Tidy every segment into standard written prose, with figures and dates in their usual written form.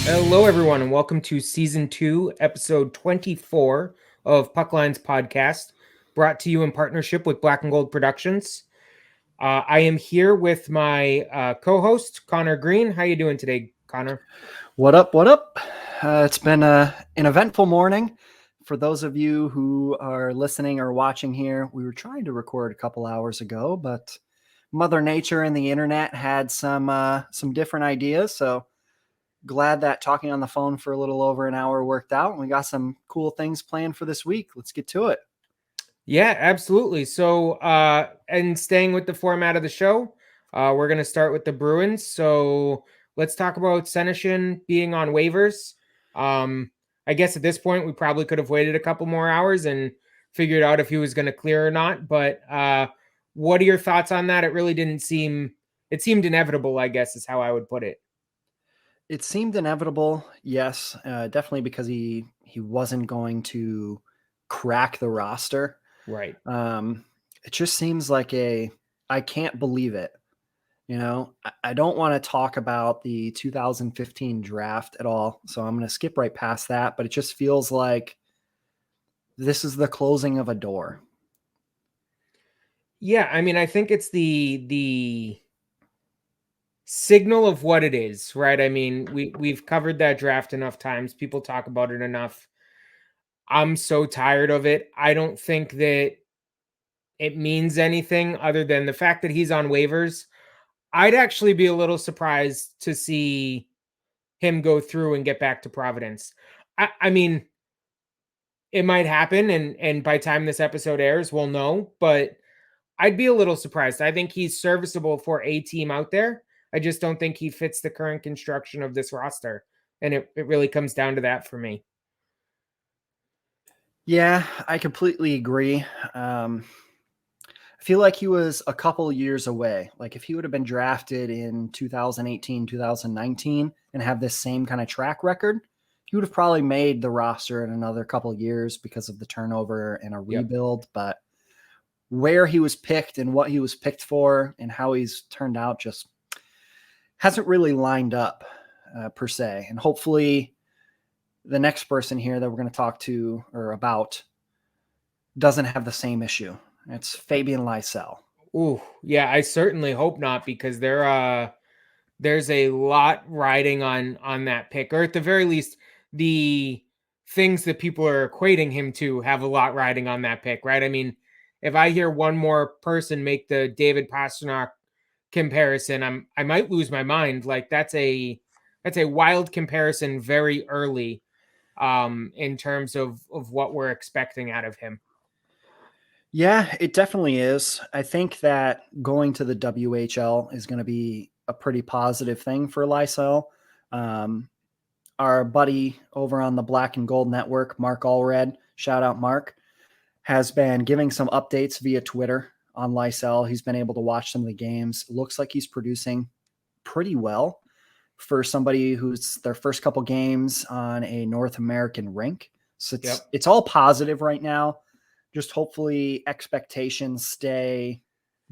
Hello, everyone, and welcome to Season 2, Episode 24 of Pucklines Podcast, brought to you in partnership with Black and Gold Productions. I am here with my co-host, Connor Green. How you doing today, Connor? What up? What up? It's been an eventful morning. For those of you who are listening or watching here, we were trying to record a couple hours ago, but Mother Nature and the internet had some different ideas. So glad that talking on the phone for a little over an hour worked out. And we got some cool things planned for this week. Let's get to it. Yeah, absolutely. So, and staying with the format of the show, we're going to start with the Bruins. So let's talk about Senyshyn being on waivers. I guess at this point, we probably could have waited a couple more hours and figured out if he was going to clear or not. But what are your thoughts on that? It really didn't seem, it seemed inevitable, I guess, is how I would put it. It seemed inevitable, yes, definitely because he wasn't going to crack the roster. Right. It just seems like I can't believe it. You know, I don't want to talk about the 2015 draft at all. So I'm going to skip right past that. But it just feels like this is the closing of a door. Yeah, I mean, I think it's the signal of what it is, right? I mean, we've covered that draft enough times. People talk about it enough. I'm so tired of it. I don't think that it means anything other than the fact that he's on waivers. I'd actually be a little surprised to see him go through and get back to Providence. I mean, it might happen, and by time this episode airs, we'll know, but I'd be a little surprised. I think he's serviceable for a team out there. I just don't think he fits the current construction of this roster. And it really comes down to that for me. Yeah, I completely agree. I feel like he was a couple years away. Like if he would have been drafted in 2018, 2019 and have this same kind of track record, he would have probably made the roster in another couple years because of the turnover and a rebuild. But where he was picked and what he was picked for and how he's turned out just hasn't really lined up per se. And hopefully the next person here that we're going to talk to or about doesn't have the same issue. It's Fabian Lysell. Ooh, yeah, I certainly hope not, because there's a lot riding on that pick, or at the very least, the things that people are equating him to have a lot riding on that pick, right? I mean, if I hear one more person make the David Pastrnak comparison, I might lose my mind. Like that's a wild comparison very early in terms of what we're expecting out of him. Yeah, it definitely is. I think that going to the WHL is going to be a pretty positive thing for Lysell. Our buddy over on the Black and Gold Network, Mark Allred, shout out Mark, has been giving some updates via Twitter on Lysell. He's been able to watch some of the games. Looks like he's producing pretty well for somebody who's their first couple games on a North American rink. So it's all positive right now. Just hopefully expectations stay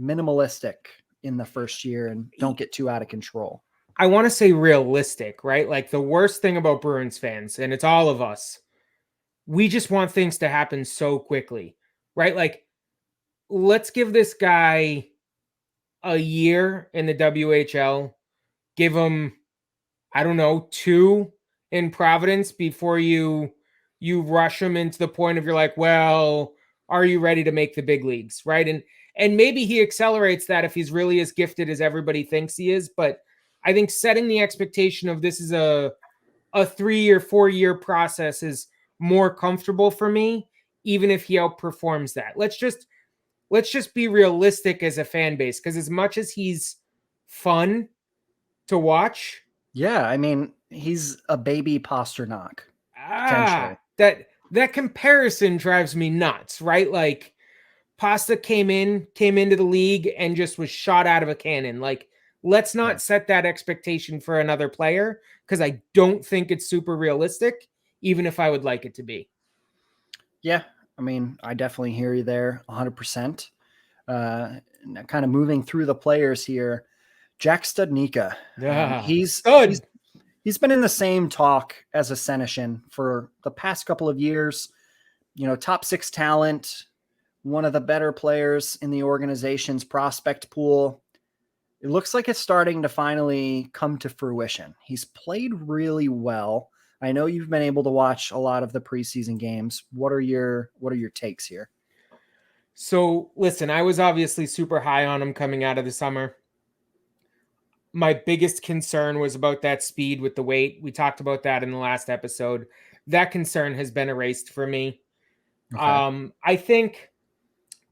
minimalistic in the first year and don't get too out of control. I want to say realistic, right? Like the worst thing about Bruins fans, and it's all of us, we just want things to happen so quickly, right? Like, let's give this guy a year in the WHL, give him, I don't know, 2 in Providence before you rush him into the point of you're like, well, are you ready to make the big leagues, right? And maybe he accelerates that if he's really as gifted as everybody thinks he is, but I think setting the expectation of this is a 3 or 4 year process is more comfortable for me, even if he outperforms that. Let's just be realistic as a fan base, because as much as he's fun to watch, yeah, I mean, he's a baby Pastrnak. That comparison drives me nuts, right? Like Pasta came into the league and just was shot out of a cannon. Like, let's not set that expectation for another player, because I don't think it's super realistic, even if I would like it to be. Yeah, I mean, I definitely hear you there 100%. Kind of moving through the players here. Jack Studnika. He's been in the same talk as a Senyshyn for the past couple of years. Top 6 talent, one of the better players in the organization's prospect pool. It looks like it's starting to finally come to fruition. He's played really well. I know you've been able to watch a lot of the preseason games. What are your takes here? So listen, I was obviously super high on him coming out of the summer. My biggest concern was about that speed with the weight. We talked about that in the last episode. That concern has been erased for me. Okay. I think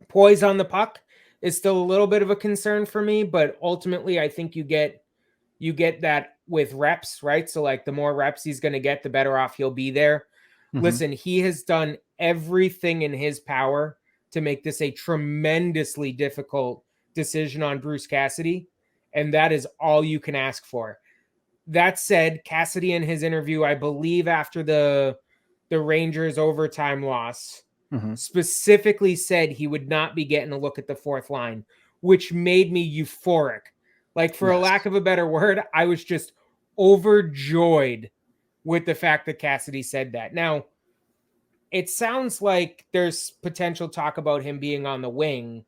poise on the puck is still a little bit of a concern for me, but ultimately I think you get that with reps, right? So like the more reps he's going to get, the better off he'll be there. Mm-hmm. Listen, he has done everything in his power to make this a tremendously difficult decision on Bruce Cassidy, and that is all you can ask for. That said, Cassidy in his interview, I believe after the Rangers overtime loss, specifically said he would not be getting a look at the fourth line, which made me euphoric. Like, for a lack of a better word, I was just overjoyed with the fact that Cassidy said that. Now, it sounds like there's potential talk about him being on the wing.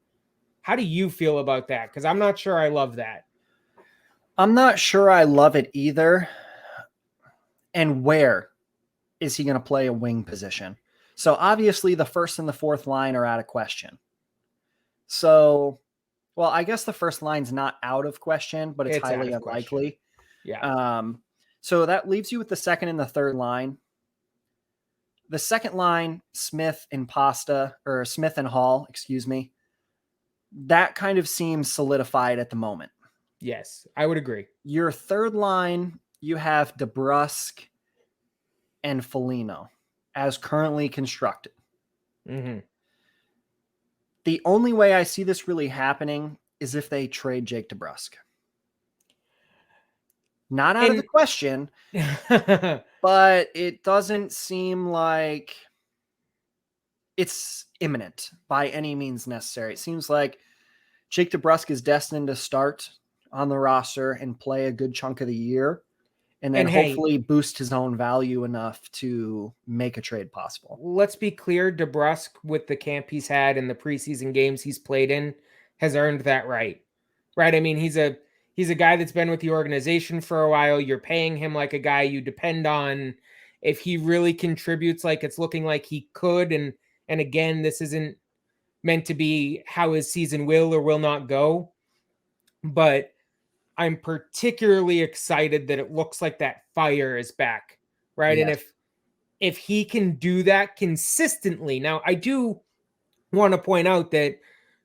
How do you feel about that? Because I'm not sure I love that. I'm not sure I love it either. And where is he going to play a wing position? So obviously the first and the fourth line are out of question. So, well, I guess the first line's not out of question, but it's highly unlikely. Yeah. So that leaves you with the second and the third line. The second line, Smith and Hall, excuse me. That kind of seems solidified at the moment. Yes, I would agree. Your third line, you have DeBrusk and Foligno as currently constructed. Mm-hmm. The only way I see this really happening is if they trade Jake DeBrusk. Not out of the question, but it doesn't seem like it's imminent by any means necessary. It seems like Jake DeBrusk is destined to start on the roster and play a good chunk of the year, and then hopefully boost his own value enough to make a trade possible. Let's be clear, DeBrusk, with the camp he's had and the preseason games he's played in, has earned that right. Right? I mean, he's a guy that's been with the organization for a while. You're paying him like a guy you depend on. If he really contributes like it's looking like he could, and again, this isn't meant to be how his season will or will not go, but I'm particularly excited that it looks like that fire is back, right? Yes. And if he can do that consistently. Now, I do want to point out that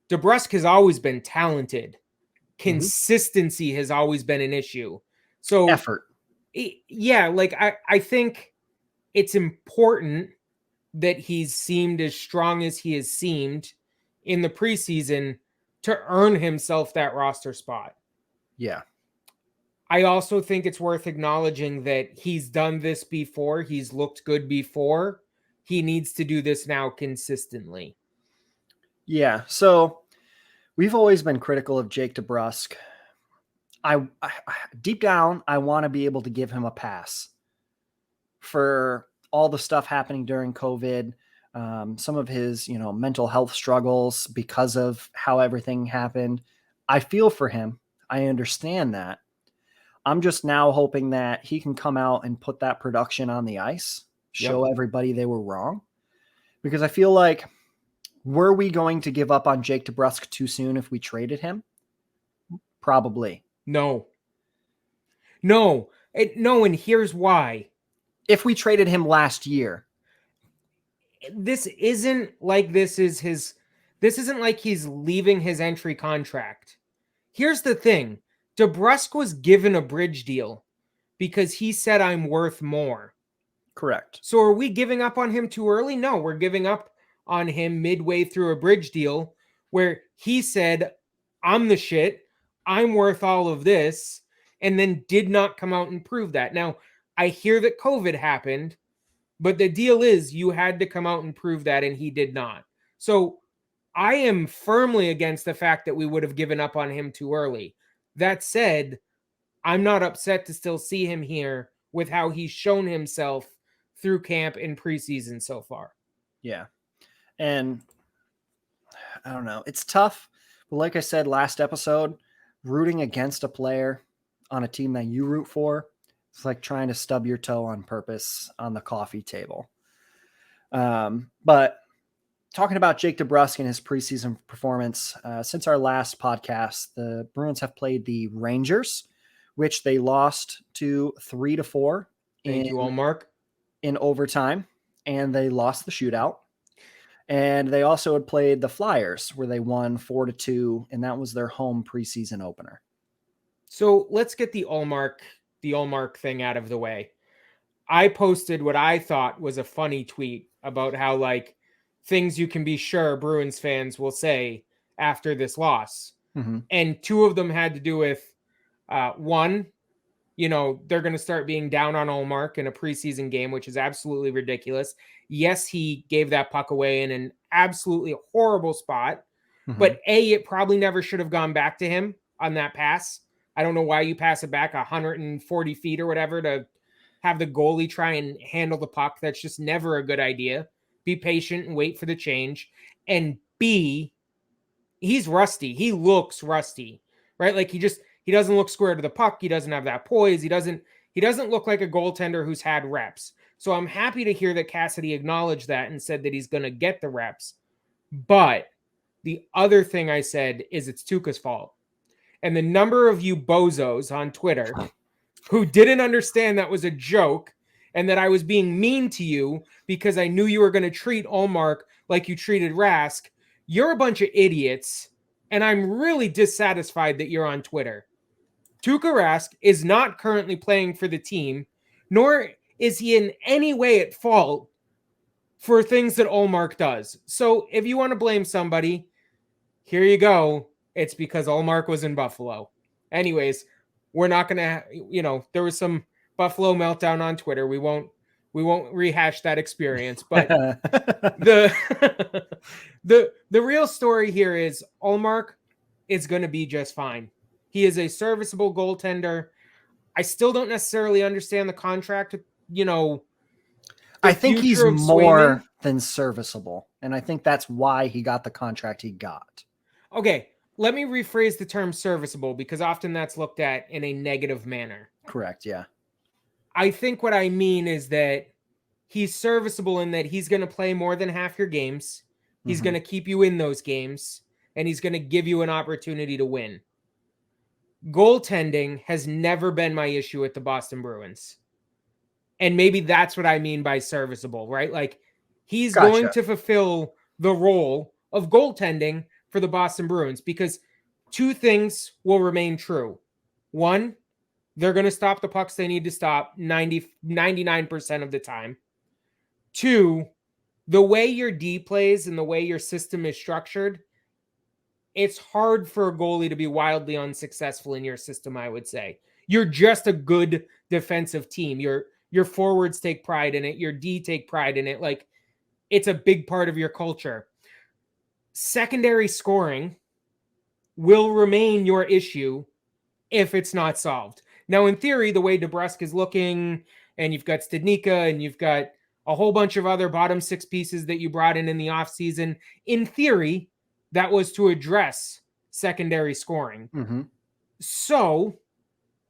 DeBrusk has always been talented. Consistency has always been an issue. So effort. Yeah, like I think it's important that he's seemed as strong as he has seemed in the preseason to earn himself that roster spot. Yeah. I also think it's worth acknowledging that he's done this before. He's looked good before. He needs to do this now consistently. Yeah. So we've always been critical of Jake DeBrusk. I deep down, I want to be able to give him a pass for all the stuff happening during COVID, some of his, mental health struggles because of how everything happened. I feel for him. I understand that. I'm just now hoping that he can come out and put that production on the ice, show everybody they were wrong. Because I feel like, were we going to give up on Jake DeBrusk too soon if we traded him? Probably. No. And here's why. If we traded him last year. This isn't like this isn't like he's leaving his entry contract. Here's the thing. DeBrusk was given a bridge deal because he said, I'm worth more. Correct. So are we giving up on him too early? No, we're giving up on him midway through a bridge deal where he said, I'm the shit. I'm worth all of this. And then did not come out and prove that. Now, I hear that COVID happened, but the deal is you had to come out and prove that, and he did not. So I am firmly against the fact that we would have given up on him too early. That said, I'm not upset to still see him here with how he's shown himself through camp and preseason so far. Yeah. And I don't know. It's tough. But like I said last episode, rooting against a player on a team that you root for, it's like trying to stub your toe on purpose on the coffee table. But talking about Jake DeBrusk and his preseason performance, since our last podcast, the Bruins have played the Rangers, which they lost to 3-4 Thank you all, Mark. In overtime, and they lost the shootout. And they also had played the Flyers, where they won 4-2, and that was their home preseason opener. So let's get the Allmark thing out of the way. I posted what I thought was a funny tweet about how, like, things you can be sure Bruins fans will say after this loss. Mm-hmm. And two of them had to do with, one, you know, they're going to start being down on Allmark in a preseason game, which is absolutely ridiculous. Yes, he gave that puck away in an absolutely horrible spot, but it probably never should have gone back to him on that pass. I don't know why you pass it back 140 feet or whatever to have the goalie try and handle the puck. That's just never a good idea. Be patient and wait for the change. And B, he's rusty. He looks rusty, right? Like he doesn't look square to the puck. He doesn't have that poise. He doesn't look like a goaltender who's had reps. So I'm happy to hear that Cassidy acknowledged that and said that he's going to get the reps. But the other thing I said is it's Tuukka's fault. And the number of you bozos on Twitter who didn't understand that was a joke and that I was being mean to you because I knew you were going to treat Allmark like you treated Rask, you're a bunch of idiots. And I'm really dissatisfied that you're on Twitter. Tuukka Rask is not currently playing for the team, nor is he in any way at fault for things that Allmark does. So if you want to blame somebody, here you go. It's because Allmark was in Buffalo. Anyways, we're not going to, there was some Buffalo meltdown on Twitter. We won't rehash that experience, but the real story here is Allmark is going to be just fine. He is a serviceable goaltender. I still don't necessarily understand the contract, I think he's more than serviceable, and I think that's why he got the contract he got. Okay, let me rephrase the term serviceable because often that's looked at in a negative manner. Correct, yeah. I think what I mean is that he's serviceable in that he's going to play more than half your games. He's going to keep you in those games, and he's going to give you an opportunity to win. Goaltending has never been my issue with the Boston Bruins. And maybe that's what I mean by serviceable, right? Like he's going to fulfill the role of goaltending for the Boston Bruins because two things will remain true. One, they're going to stop the pucks they need to stop 99% of the time. Two, the way your D plays and the way your system is structured, it's hard for a goalie to be wildly unsuccessful in your system, I would say. You're just a good defensive team. Your forwards take pride in it. Your D take pride in it. Like, it's a big part of your culture. Secondary scoring will remain your issue if it's not solved. Now, in theory, the way DeBrusk is looking, and you've got Studnik, and you've got a whole bunch of other bottom six pieces that you brought in the offseason, in theory, that was to address secondary scoring. So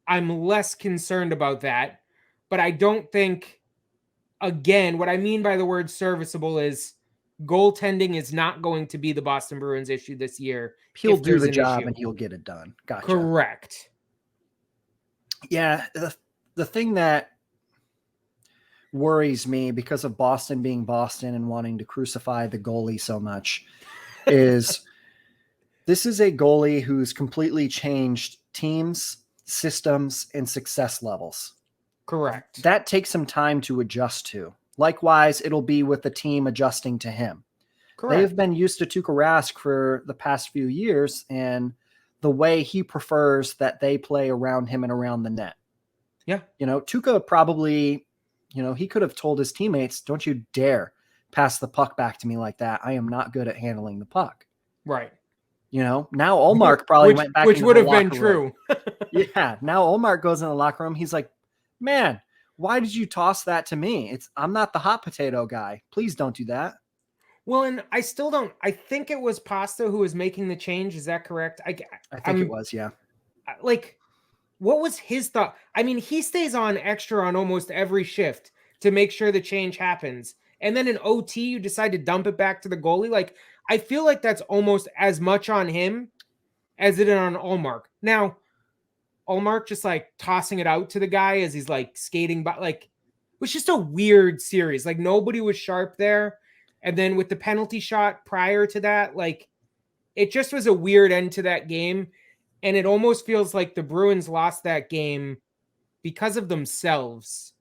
I'm less concerned about that. But I don't think, again, what I mean by the word serviceable is goaltending is not going to be the Boston Bruins issue this year. He'll do the job and he'll get it done. Gotcha. Correct. Yeah. The thing that worries me because of Boston being Boston and wanting to crucify the goalie so much is this is a goalie who's completely changed teams, systems, and success levels. Correct. That takes some time to adjust to. Likewise, it'll be with the team adjusting to him. Correct. They've been used to Tuukka Rask for the past few years and the way he prefers that they play around him and around the net. Yeah. Tuukka probably, he could have told his teammates, don't you dare pass the puck back to me like that. I am not good at handling the puck. Right. Now Allmark probably went back which into would the have been locker true. Yeah. Now Allmark goes in the locker room. He's like, man, why did you toss that to me? I'm not the hot potato guy. Please don't do that. Well, and I still don't. I think it was Pasta who was making the change. Is that correct? I think it I'm was, yeah. like, what was his thought? I mean, he stays on extra on almost every shift to make sure the change happens. And then in OT, you decide to dump it back to the goalie. Like, I feel like that's almost as much on him as it is on Allmark. Now, Allmark just like tossing it out to the guy as he's like skating by, like, it was just a weird series. Like, nobody was sharp there. And then with the penalty shot prior to that, like, it just was a weird end to that game. And it almost feels like the Bruins lost that game because of themselves,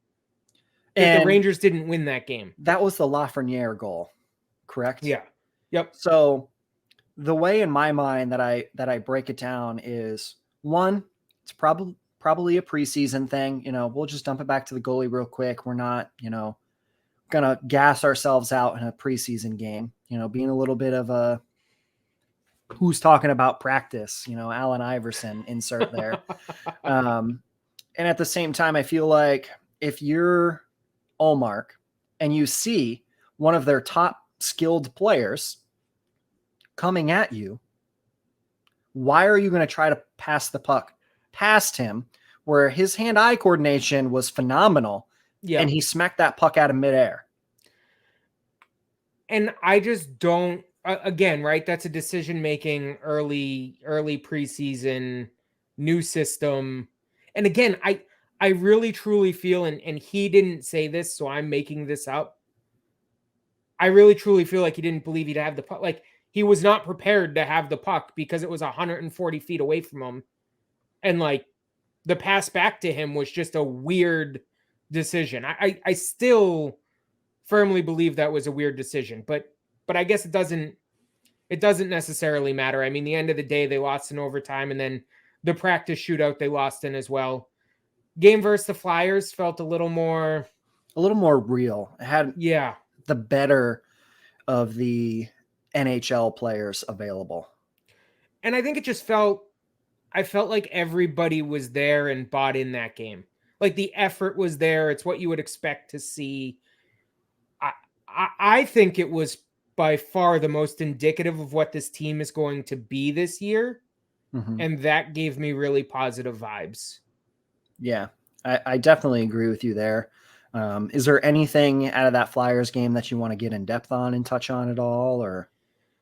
that the And Rangers didn't win that game. that was the Lafreniere goal, correct? Yeah. Yep. So the way in my mind that I break it down is, one, it's probably a preseason thing. We'll just dump it back to the goalie real quick. We're not, gonna gas ourselves out in a preseason game. Being a little bit of a who's talking about practice, Allen Iverson insert there. And at the same time, I feel like if you're Allmark and you see one of their top skilled players coming at you, why are you going to try to pass the puck past him where his hand-eye coordination was phenomenal? Yeah. And he smacked that puck out of midair. And I just don't, again, right? That's a decision-making early preseason, new system. And again, I really truly feel, and he didn't say this, so I'm making this up. I really truly feel like he didn't believe he'd have the puck. Like, he was not prepared to have the puck because it was 140 feet away from him. And like, the pass back to him was just a weird decision. I still firmly believe that was a weird decision, but I guess it doesn't necessarily matter. I mean, the end of the day, they lost in overtime, and then the practice shootout they lost in as well. Game versus the Flyers felt a little more real. It had the better of the NHL players available. And I think it just I felt like everybody was there and bought in that game. Like, the effort was there. It's what you would expect to see. I think it was by far the most indicative of what this team is going to be this year. Mm-hmm. And that gave me really positive vibes. Yeah, I definitely agree with you there. Is there anything out of that Flyers game that you want to get in depth on and touch on at all, or?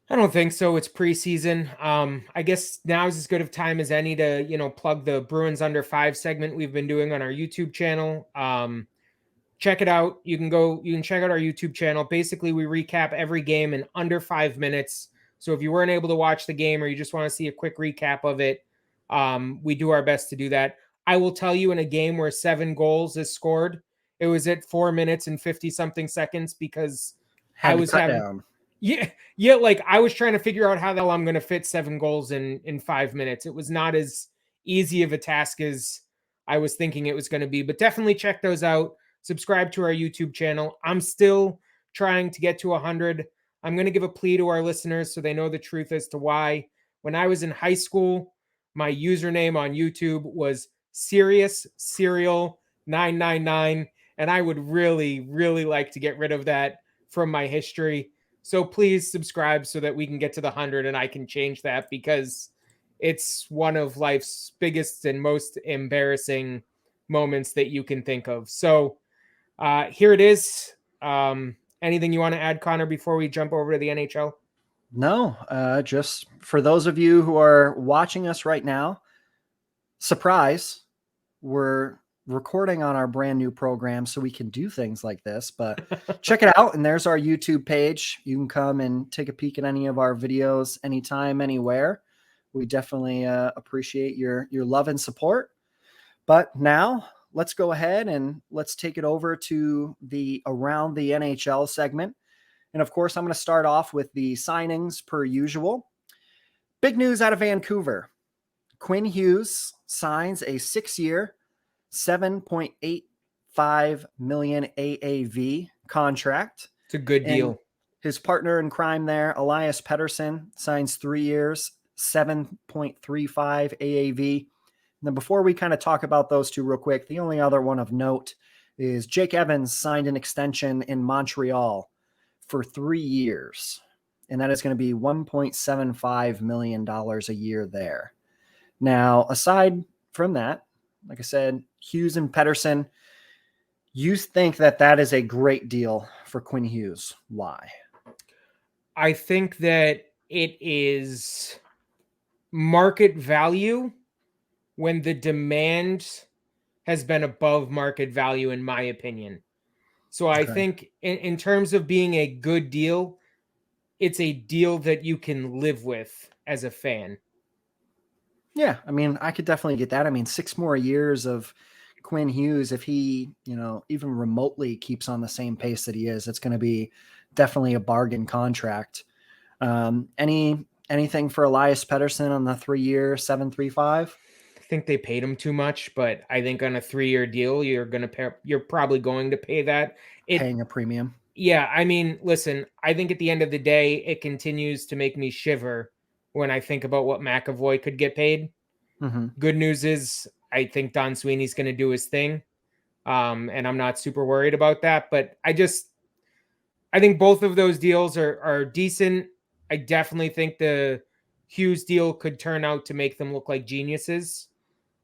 I don't think so. It's preseason. I guess now is as good of time as any to, plug the Bruins Under 5 segment we've been doing on our YouTube channel. Check it out. You can check out our YouTube channel. Basically, we recap every game in under 5 minutes. So if you weren't able to watch the game or you just want to see a quick recap of it, we do our best to do that. I will tell you, in a game where 7 goals is scored, it was at 4 minutes and 50 something seconds because I was having down. Yeah, like, I was trying to figure out how the hell I'm going to fit 7 goals in 5 minutes. It was not as easy of a task as I was thinking it was going to be, but definitely check those out. Subscribe to our YouTube channel. I'm still trying to get to 100. I'm going to give a plea to our listeners so they know the truth as to why. When I was in high school, my username on YouTube was Serious Serial 999, and I would really, really like to get rid of that from my history. So please subscribe so that we can get to the 100 and I can change that, because it's one of life's biggest and most embarrassing moments that you can think of. So here it is. Anything you want to add, Connor, before we jump over to the NHL? No, just for those of you who are watching us right now, surprise, we're recording on our brand new program so we can do things like this, but check it out. And there's our YouTube page. You can come and take a peek at any of our videos anytime, anywhere. We definitely appreciate your love and support. But now let's go ahead and let's take it over to the Around the NHL segment. And of course, I'm going to start off with the signings per usual. Big news out of Vancouver. Quinn Hughes signs a 6-year, $7.85 million AAV contract. It's a good deal. And his partner in crime there, Elias Pettersson, signs 3 years, $7.35 AAV. And then before we kind of talk about those two real quick, the only other one of note is Jake Evans signed an extension in Montreal for 3 years, and that is going to be $1.75 million a year there. Now, aside from that, like I said, Hughes and Pettersson, you think that that is a great deal for Quinn Hughes. Why? I think that it is market value when the demand has been above market value, in my opinion. So I think in terms of being a good deal, it's a deal that you can live with as a fan. Yeah, I mean, I could definitely get that. I mean, 6 more years of Quinn Hughes, if he, even remotely keeps on the same pace that he is, it's going to be definitely a bargain contract. Anything for Elias Pettersson on the 3-year 7.35? I think they paid him too much, but I think on a 3-year deal, you're probably going to pay that. Paying a premium. Yeah, I mean, listen, I think at the end of the day, it continues to make me shiver when I think about what McAvoy could get paid. Mm-hmm. Good news is I think Don Sweeney's going to do his thing. And I'm not super worried about that, but I think both of those deals are decent. I definitely think the Hughes deal could turn out to make them look like geniuses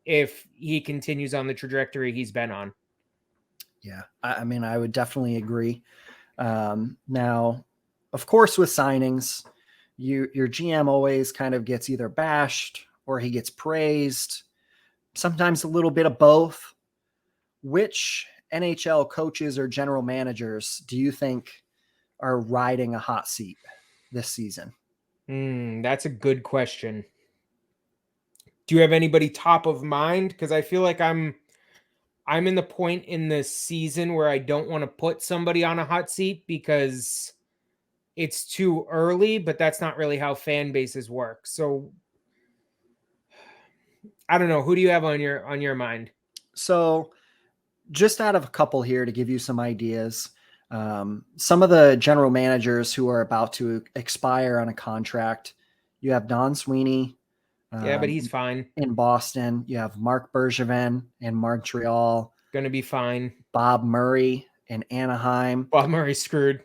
if he continues on the trajectory he's been on. Yeah, I mean, I would definitely agree. Now, of course, with signings, your GM always kind of gets either bashed or he gets praised, sometimes a little bit of both. Which NHL coaches or general managers do you think are riding a hot seat this season? That's a good question. Do you have anybody top of mind? Because I feel like I'm in the point in the season where I don't want to put somebody on a hot seat because it's too early, but that's not really how fan bases work. So I don't know. Who do you have on your mind? So, just out of a couple here to give you some ideas, some of the general managers who are about to expire on a contract, you have Don Sweeney. Yeah, but he's fine. In Boston, you have Mark Bergevin in Montreal. Going to be fine. Bob Murray in Anaheim. Bob Murray's screwed.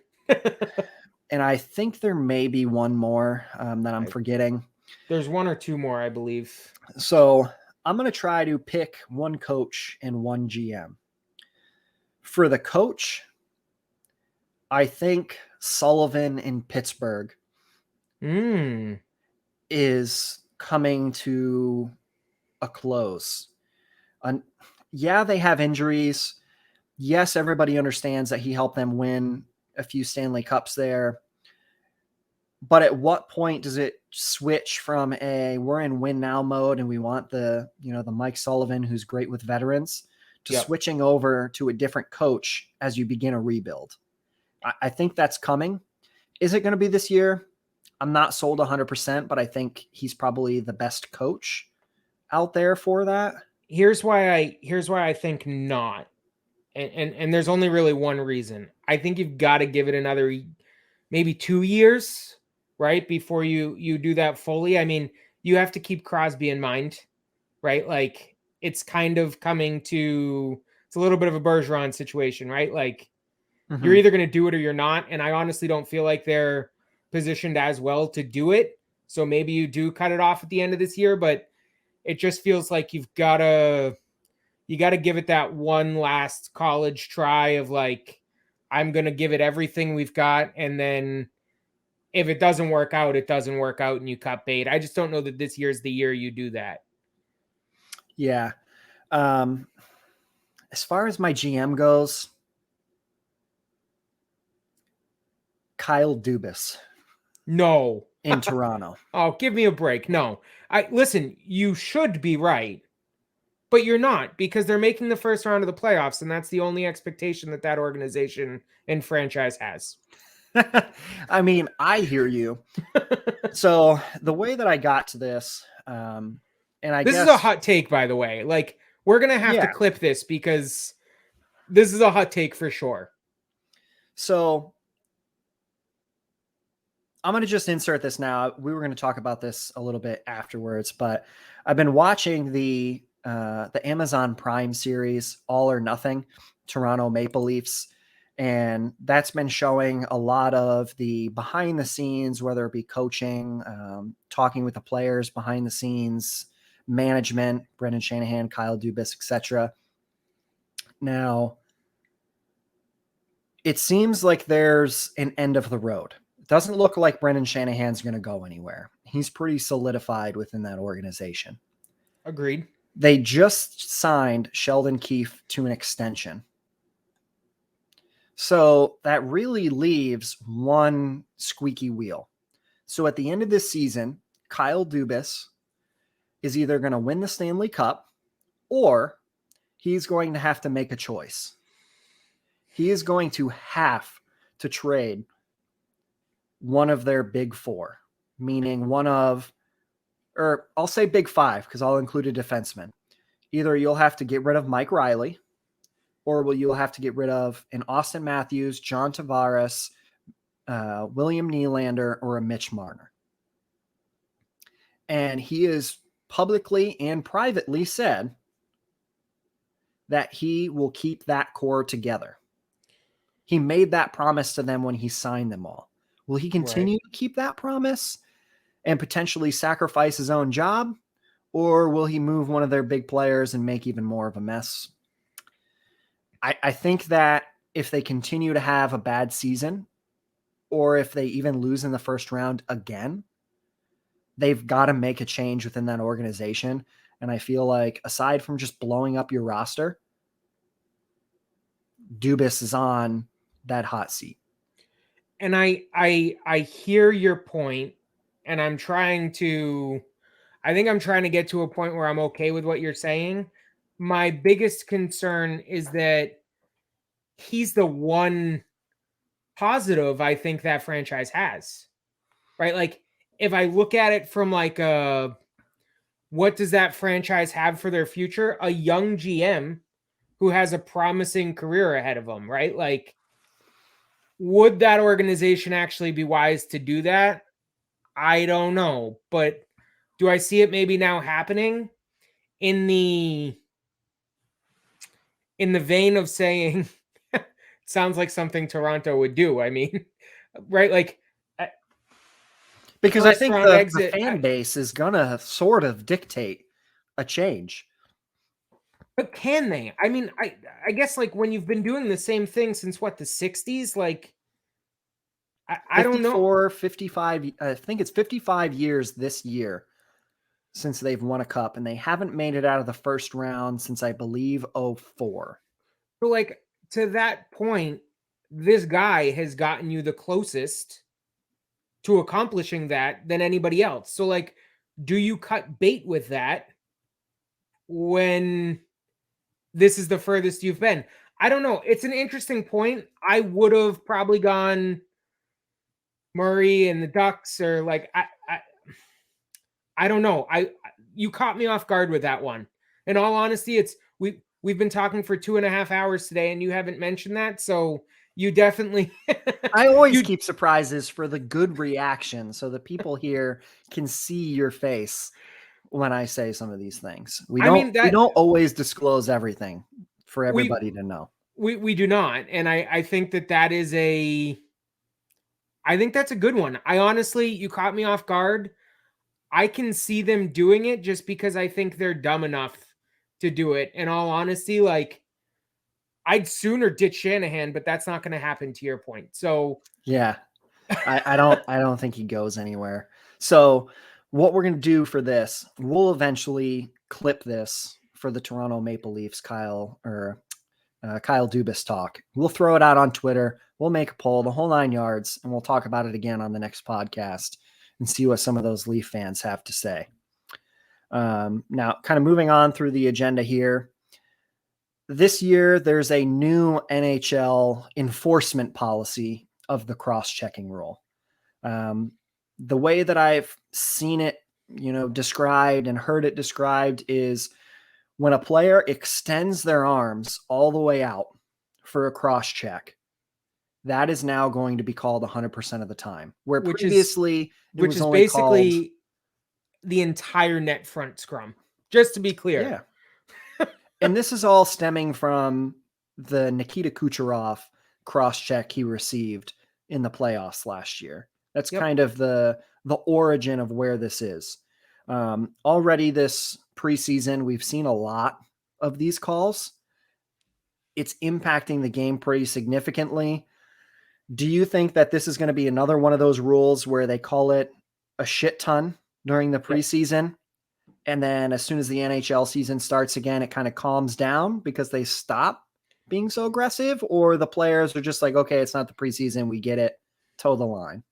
And I think there may be one more that I'm forgetting. There's one or two more, I believe. So I'm going to try to pick one coach and one GM. For the coach, I think Sullivan in Pittsburgh is coming to a close. Yeah, they have injuries. Yes, everybody understands that he helped them win a few Stanley Cups there. But at what point does it switch from we're in win now mode and we want the Mike Sullivan who's great with veterans to switching over to a different coach as you begin a rebuild? I think that's coming. Is it going to be this year? I'm not sold 100%, but I think he's probably the best coach out there for that. Here's why I think not. And there's only really one reason. I think you've got to give it another maybe 2 years, right? Before you do that fully. I mean, you have to keep Crosby in mind, right? Like it's kind of coming to, it's a little bit of a Bergeron situation, right? Like you're either going to do it or you're not. And I honestly don't feel like they're positioned as well to do it. So maybe you do cut it off at the end of this year, but it just feels like you got to give it that one last college try of like, I'm going to give it everything we've got. And then if it doesn't work out, it doesn't work out and you cut bait. I just don't know that this year's the year you do that. Yeah. As far as my GM goes, Kyle Dubis. No. In Toronto. Oh, give me a break. No. Listen, you should be right. But you're not, because they're making the first round of the playoffs, and that's the only expectation that organization and franchise has. I mean, I hear you. So the way that I got to this, and this is a hot take, by the way. Like, we're going to have to clip this because this is a hot take for sure. So I'm going to just insert this now. We were going to talk about this a little bit afterwards, but I've been watching the the Amazon Prime series, All or Nothing, Toronto Maple Leafs. And that's been showing a lot of the behind the scenes, whether it be coaching, talking with the players behind the scenes, management, Brendan Shanahan, Kyle Dubis, etc. Now, it seems like there's an end of the road. It doesn't look like Brendan Shanahan's going to go anywhere. He's pretty solidified within that organization. Agreed. They just signed Sheldon Keefe to an extension. So that really leaves one squeaky wheel. So at the end of this season, Kyle Dubis is either going to win the Stanley Cup or he's going to have to make a choice. He is going to have to trade one of their big four, meaning or I'll say big five because I'll include a defenseman. Either you'll have to get rid of Mike Riley, or you'll have to get rid of an Austin Matthews, John Tavares, William Nylander, or a Mitch Marner. And he has publicly and privately said that he will keep that core together. He made that promise to them when he signed them all. Will he continue to keep that promise and potentially sacrifice his own job? Or will he move one of their big players and make even more of a mess? I think that if they continue to have a bad season, or if they even lose in the first round again, they've got to make a change within that organization. And I feel like aside from just blowing up your roster, Dubis is on that hot seat. And I hear your point, and I think I'm trying to get to a point where I'm okay with what you're saying. My biggest concern is that he's the one positive I think that franchise has, right? Like if I look at it from like what does that franchise have for their future? A young GM who has a promising career ahead of him, right? Like, would that organization actually be wise to do that? I don't know, but do I see it maybe now happening in the vein of saying it sounds like something Toronto would do? I mean, right? Like, because I think the fan base is going to sort of dictate a change. But can they? I mean, I guess like when you've been doing the same thing since what, the 60s? Like, I don't know. 55, I think it's 55 years this year since they've won a cup, and they haven't made it out of the first round since I believe 2004. So like to that point, this guy has gotten you the closest to accomplishing that than anybody else. So like, do you cut bait with that when this is the furthest you've been? I don't know. It's an interesting point. I would have probably gone Murray and the Ducks, or like I don't know. You caught me off guard with that one. In all honesty, we've been talking for 2.5 hours today, and you haven't mentioned that, so you definitely. I always keep surprises for the good reaction, so the people here can see your face when I say some of these things. We don't always disclose everything for everybody to know. We do not, and I think that is I think that's a good one. I honestly, you caught me off guard. I can see them doing it just because I think they're dumb enough to do it. In all honesty, like I'd sooner ditch Shanahan, but that's not going to happen, to your point. So yeah, I don't think he goes anywhere. So what we're going to do for this, we'll eventually clip this for the Toronto Maple Leafs Kyle Dubis talk. We'll throw it out on Twitter. We'll make a poll, the whole 9 yards, and we'll talk about it again on the next podcast and see what some of those Leaf fans have to say. Now, kind of moving on through the agenda here. This year, there's a new NHL enforcement policy of the cross-checking rule. The way that I've seen it, described and heard it described is when a player extends their arms all the way out for a cross-check, that is now going to be called 100% of the time. Which is basically the entire net front scrum. Just to be clear. Yeah. And this is all stemming from the Nikita Kucherov cross-check he received in the playoffs last year. That's Yep. kind of the origin of where this is. Already this preseason, we've seen a lot of these calls. It's impacting the game pretty significantly. Do you think that this is going to be another one of those rules where they call it a shit ton during the Yep. preseason? And then as soon as the NHL season starts again, it kind of calms down because they stop being so aggressive, or the players are just like, okay, it's not the preseason. We get it. Toe the line.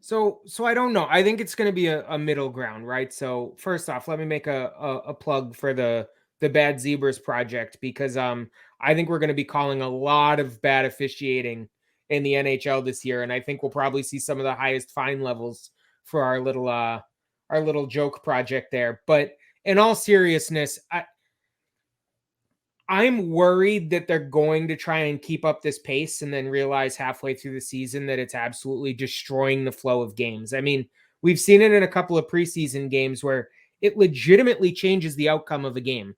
So I don't know. I think it's going to be a middle ground, right? So first off, let me make a plug for the Bad Zebras project, because I think we're going to be calling a lot of bad officiating in the NHL this year, and I think we'll probably see some of the highest fine levels for our little joke project there. But in all seriousness, I'm worried that they're going to try and keep up this pace and then realize halfway through the season that it's absolutely destroying the flow of games. I mean, we've seen it in a couple of preseason games where it legitimately changes the outcome of a game.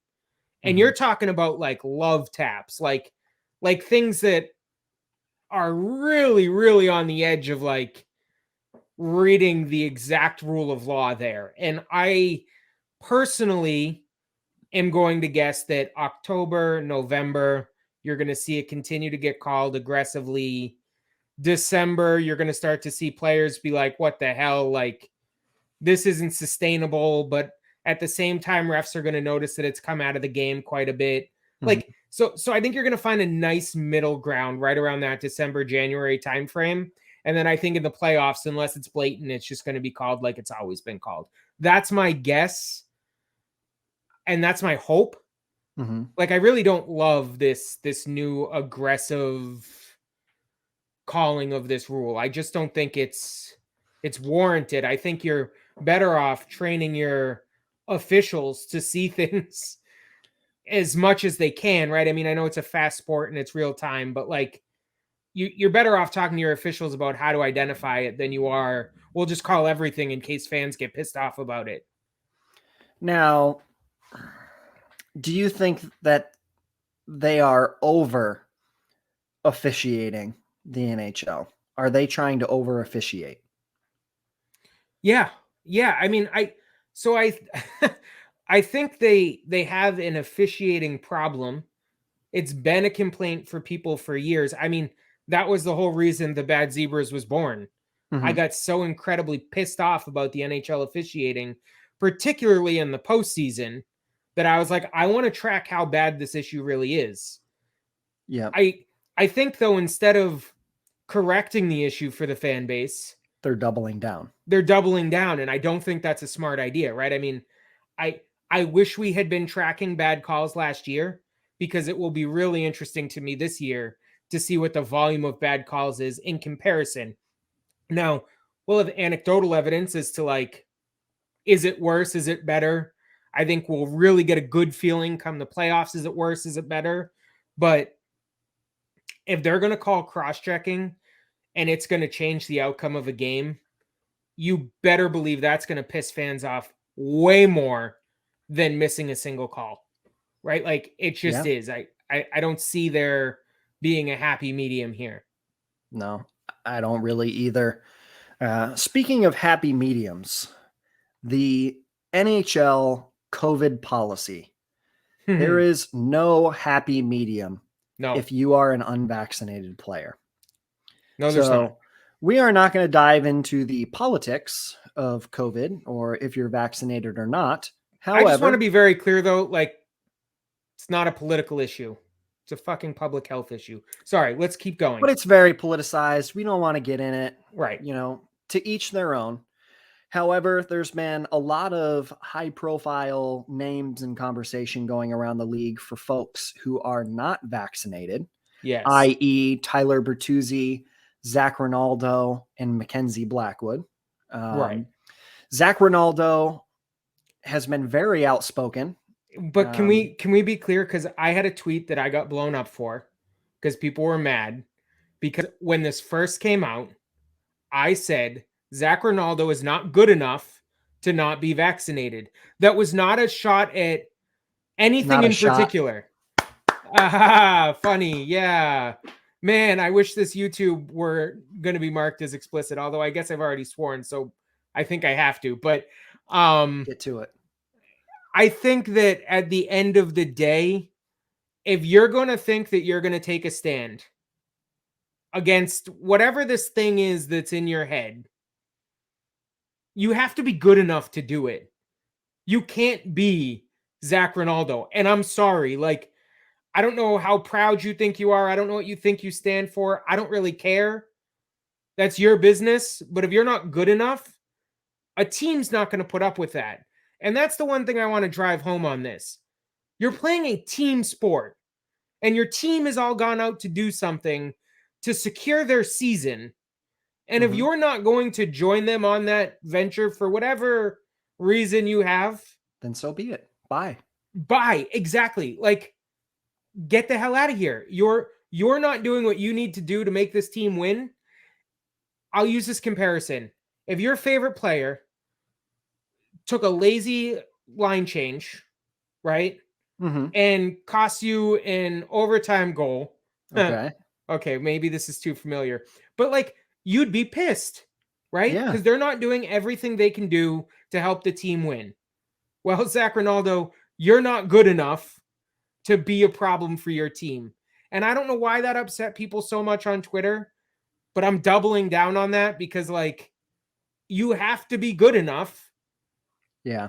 And you're talking about like love taps, like things that are really, really on the edge of like reading the exact rule of law there. And I personally am going to guess that October, November, you're going to see it continue to get called aggressively. December, you're going to start to see players be like, what the hell? Like, this isn't sustainable. But at the same time, refs are going to notice that it's come out of the game quite a bit. Like, so I think you're going to find a nice middle ground right around that December, January timeframe. And then I think in the playoffs, unless it's blatant, it's just going to be called like it's always been called. That's my guess. And that's my hope. Like, I really don't love this new aggressive calling of this rule. I just don't think it's warranted. I think you're better off training your officials to see things as much as they can, right? I mean, I know it's a fast sport and it's real time, but like you're better off talking to your officials about how to identify it than you are, we'll just call everything in case fans get pissed off about it. Now, do you think that they are over officiating the NHL? Are they trying to over officiate? Yeah. I mean, I I think they have an officiating problem. It's been a complaint for people for years. I mean, that was the whole reason the Bad Zebras was born. I got so incredibly pissed off about the NHL officiating, particularly in the postseason, that I was like, I want to track how bad this issue really is. Yeah. I think, though, instead of correcting the issue for the fan base, they're doubling down. And I don't think that's a smart idea, right? I mean, I wish we had been tracking bad calls last year, because it will be really interesting to me this year to see what the volume of bad calls is in comparison. Now, we'll have anecdotal evidence as to like, is it worse? Is it better? I think we'll really get a good feeling come the playoffs. Is it worse? Is it better? But if they're going to call cross-checking and it's going to change the outcome of a game, you better believe that's going to piss fans off way more than missing a single call, right? Like, it just is. I don't see there being a happy medium here. No, I don't really either. Speaking of happy mediums, the NHL COVID policy, there is no happy medium if you are an unvaccinated player. No, there's not. We are not going to dive into the politics of COVID or if you're vaccinated or not. However, I just want to be very clear, though, like, it's not a political issue. It's a fucking public health issue. Sorry, let's keep going. But it's very politicized. We don't want to get in it. Right. You know, to each their own. However, there's been a lot of high profile names and conversation going around the league for folks who are not vaccinated. Yes. I.e. Tyler Bertuzzi, Zach Ronaldo, and Mackenzie Blackwood. Right. Zach Ronaldo has been very outspoken. But can we be clear? Because I had a tweet that I got blown up for because people were mad. Because when this first came out, I said Zach Ronaldo is not good enough to not be vaccinated. That was not a shot at Anything Not a in shot. particular? Ah, funny. Yeah. Man, I wish this YouTube were going to be marked as explicit, although I guess I've already sworn, so I think I have to. But Get to it. I think that at the end of the day, if you're going to think that you're going to take a stand against whatever this thing is that's in your head, you have to be good enough to do it. You can't be Zach Ronaldo. And I'm sorry, like, I don't know how proud you think you are. I don't know what you think you stand for. I don't really care. That's your business. But if you're not good enough, a team's not going to put up with that. And that's the one thing I want to drive home on this. You're playing a team sport, and your team has all gone out to do something to secure their season. And if you're not going to join them on that venture for whatever reason you have, then so be it. Bye. bye. Exactly. Like, get the hell out of here. You're not doing what you need to do to make this team win. I'll use this comparison. If your favorite player took a lazy line change, right? And cost you an overtime goal. Okay. Okay, maybe this is too familiar. But like, you'd be pissed, right? Yeah. Because they're not doing everything they can do to help the team win. Well, Zach Ronaldo, you're not good enough to be a problem for your team. And I don't know why that upset people so much on Twitter, but I'm doubling down on that because, like, you have to be good enough Yeah.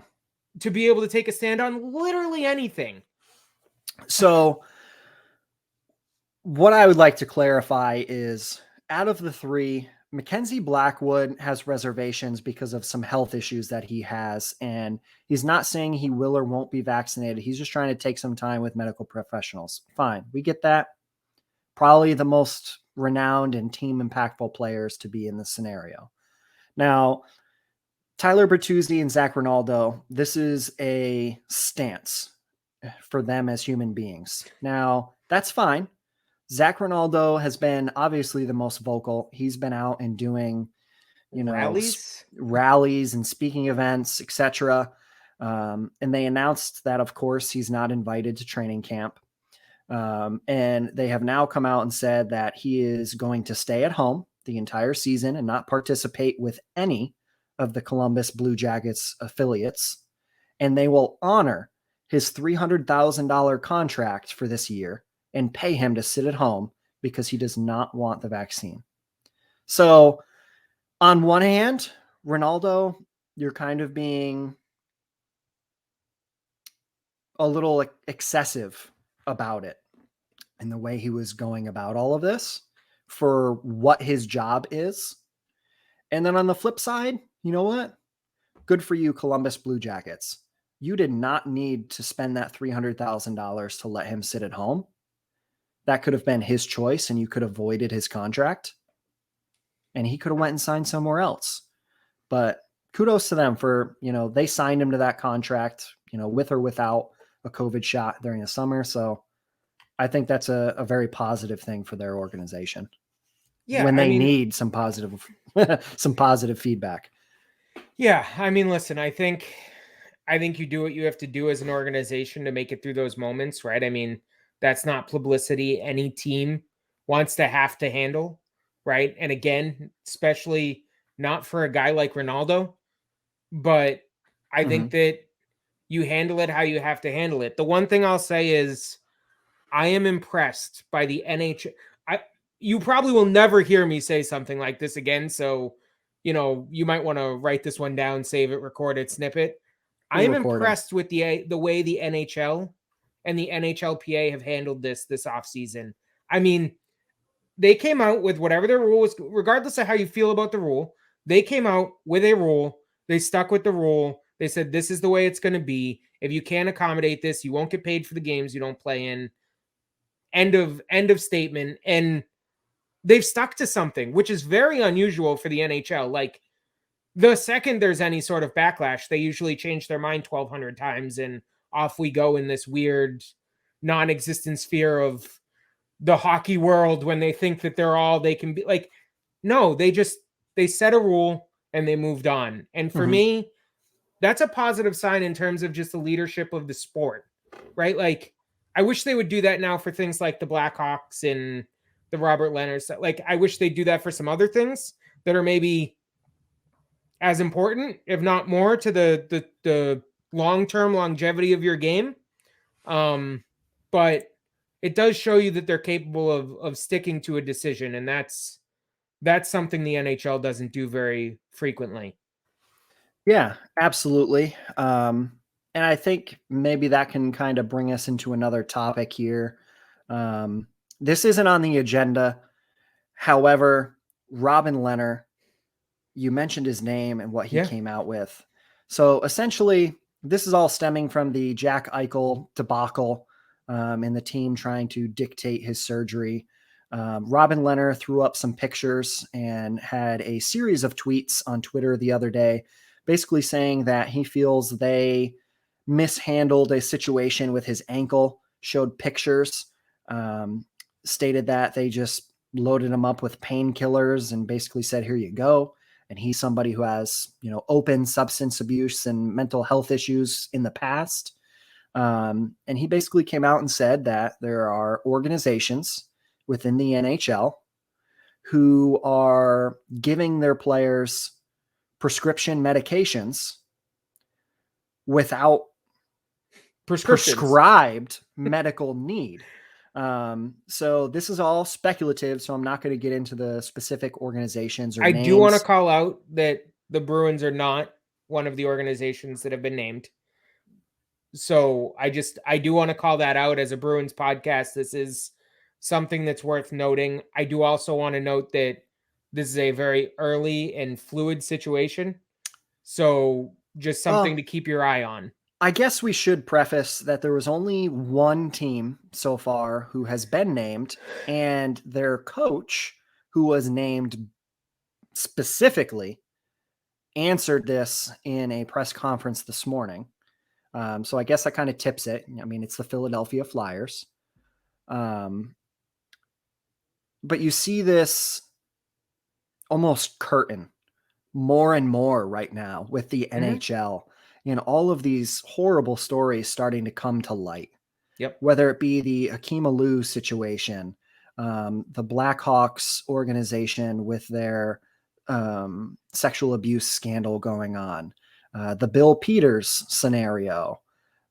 to be able to take a stand on literally anything. So what I would like to clarify is, out of the three, Mackenzie Blackwood has reservations because of some health issues that he has. And he's not saying he will or won't be vaccinated. He's just trying to take some time with medical professionals. Fine. We get that. Probably the most renowned and team impactful players to be in this scenario. Now, Tyler Bertuzzi and Zach Ronaldo, this is a stance for them as human beings. Now, that's fine. Zach Ronaldo has been obviously the most vocal. He's been out and doing, rallies and speaking events, etc. And they announced that, of course, he's not invited to training camp. And they have now come out and said that he is going to stay at home the entire season and not participate with any of the Columbus Blue Jackets affiliates. And they will honor his $300,000 contract for this year and pay him to sit at home because he does not want the vaccine. So on one hand, Ronaldo, you're kind of being a little excessive about it and the way he was going about all of this for what his job is. And then on the flip side, you know what? Good for you, Columbus Blue Jackets. You did not need to spend that $300,000 to let him sit at home. That could have been his choice, and you could have voided his contract, and he could have went and signed somewhere else. But kudos to them for, they signed him to that contract, with or without a COVID shot during the summer. So I think that's a very positive thing for their organization. Yeah, when they need some positive feedback. Yeah, I mean, listen, I think you do what you have to do as an organization to make it through those moments, right? I mean, that's not publicity any team wants to have to handle, right? And again, especially not for a guy like Ronaldo, but I think that you handle it how you have to handle it. The one thing I'll say is I am impressed by the NHL. You probably will never hear me say something like this again, so you might want to write this one down, save it, record it, snip it. I am impressed with the way the NHL and the NHLPA have handled this offseason. I mean, they came out with whatever their rule was, regardless of how you feel about the rule. They came out with a rule. They stuck with the rule. They said, this is the way it's going to be. If you can't accommodate this, you won't get paid for the games you don't play in. End of statement. And they've stuck to something, which is very unusual for the NHL. Like, the second there's any sort of backlash, they usually change their mind 1,200 times and off we go in this weird non-existent sphere of the hockey world when they think that they can be. Like, no, they set a rule and they moved on. And for me, that's a positive sign in terms of just the leadership of the sport. right? Like, I wish they would do that now for things like the Blackhawks and the Robert Leonards. Like, I wish they'd do that for some other things that are maybe as important, if not more, to the long-term longevity of your game. But it does show you that they're capable of sticking to a decision, and that's something the NHL doesn't do very frequently. Yeah, absolutely. And I think maybe that can kind of bring us into another topic here. This isn't on the agenda. However, Robin Lehner, you mentioned his name and what he came out with. So essentially, this is all stemming from the Jack Eichel debacle and the team trying to dictate his surgery. Robin Lehner threw up some pictures and had a series of tweets on Twitter the other day, basically saying that he feels they mishandled a situation with his ankle, showed pictures, stated that they just loaded him up with painkillers and basically said, here you go. And he's somebody who has, open substance abuse and mental health issues in the past. And he basically came out and said that there are organizations within the NHL who are giving their players prescription medications without prescribed medical need. So this is all speculative, so I'm not going to get into the specific organizations or names. I do want to call out that the Bruins are not one of the organizations that have been named. So I do want to call that out as a Bruins podcast. This is something that's worth noting. I do also want to note that this is a very early and fluid situation. So just something to keep your eye on. I guess we should preface that there was only one team so far who has been named, and their coach, who was named specifically, answered this in a press conference this morning. So I guess that kind of tips it. I mean, it's the Philadelphia Flyers. But you see this almost curtain more and more right now with the NHL. All of these horrible stories starting to come to light. Yep. Whether it be the Hakeem Alou situation, the Blackhawks organization with their sexual abuse scandal going on, the Bill Peters scenario,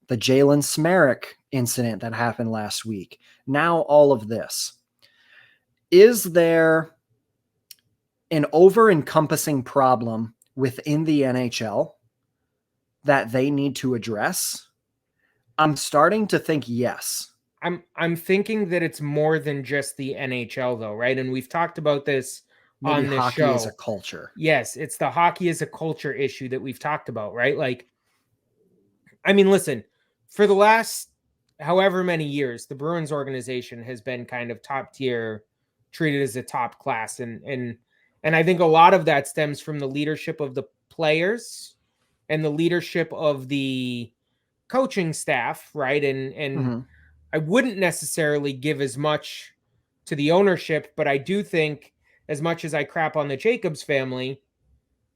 the Jalen Smerrick incident that happened last week. Now all of this. Is there an over-encompassing problem within the NHL that they need to address? I'm starting to think yes. I'm thinking that it's more than just the NHL though, right? And we've talked about this Maybe on this hockey show. As a culture. Yes, it's the hockey as a culture issue that we've talked about, right? Like, I mean, listen, for the last however many years, the Bruins organization has been kind of top tier, treated as a top class. And I think a lot of that stems from the leadership of the players and the leadership of the coaching staff, right? And I wouldn't necessarily give as much to the ownership, but I do think, as much as I crap on the Jacobs family,